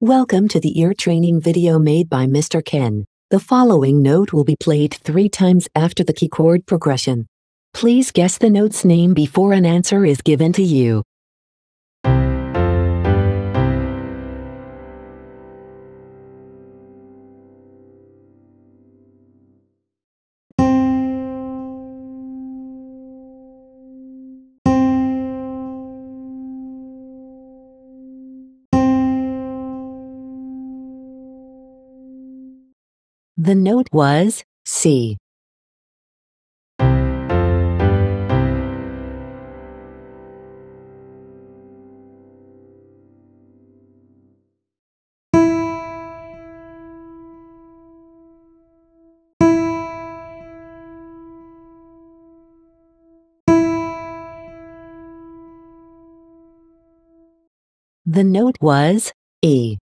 Welcome to the ear training video made by Mr. Ken. The following note will be played 3 times after the key chord progression. Please guess the note's name before an answer is given to you. The note was C. The note was E.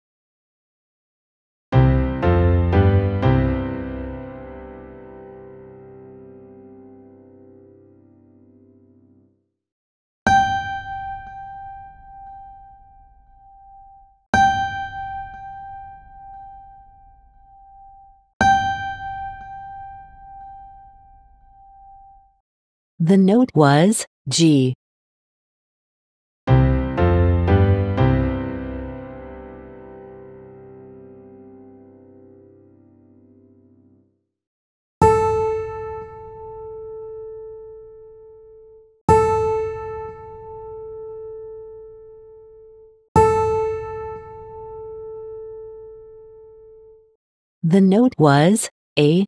The note was G. The note was A.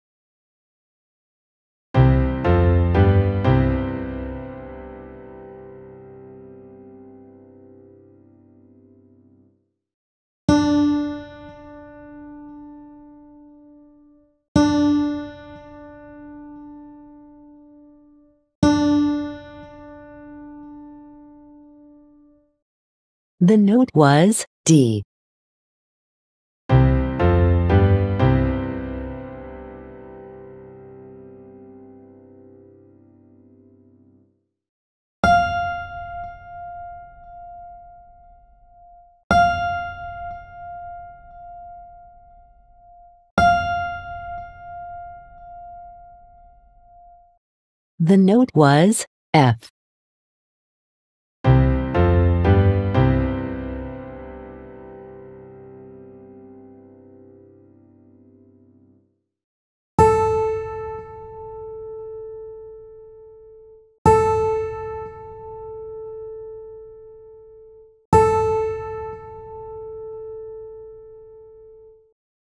The note was D. The note was F.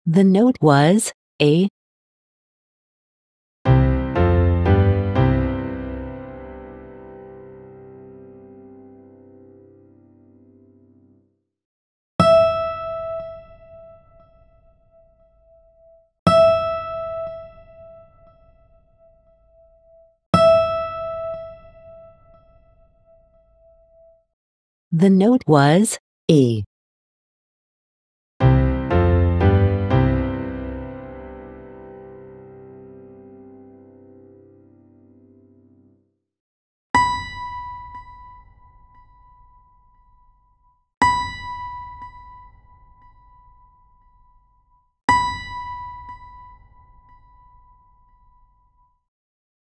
The note was A. The note was E.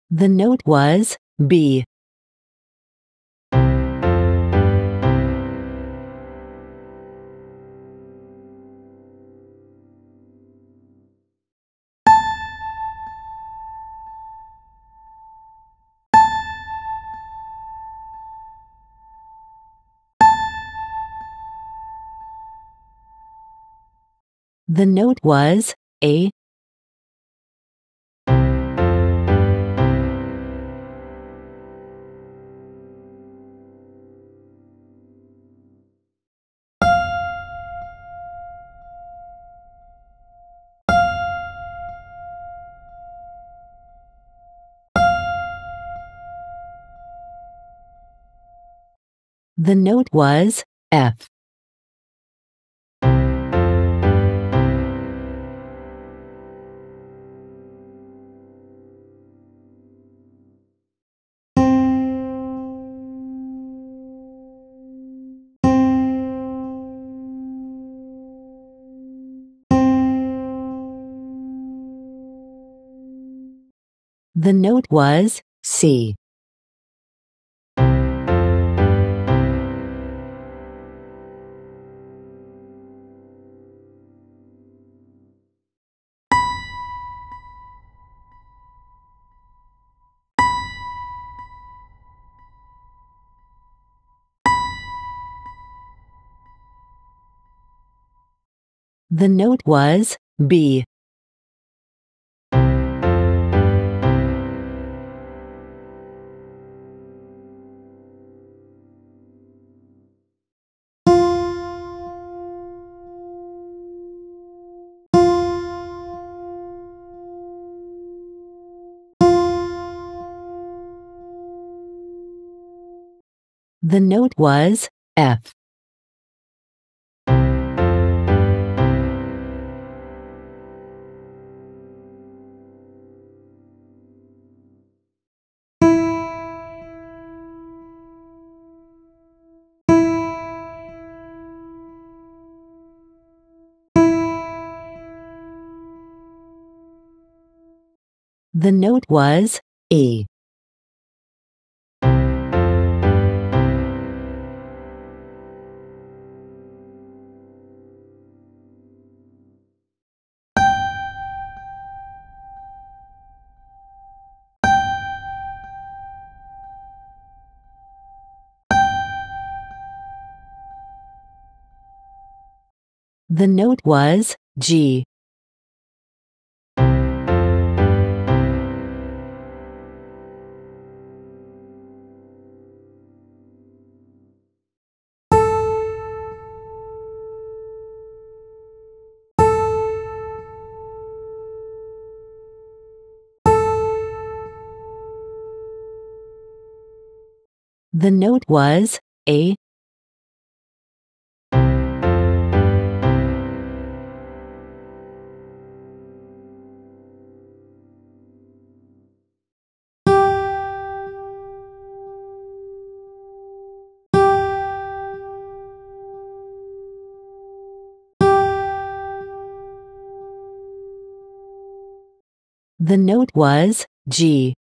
The note was B. The note was A. The note was F. The note was C. The note was B. The note was F. The note was E. The note was G. The note was A. The note was G.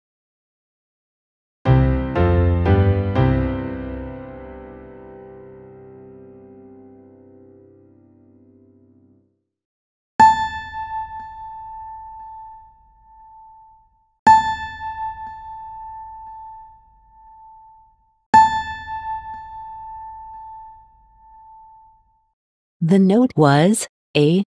The note was A.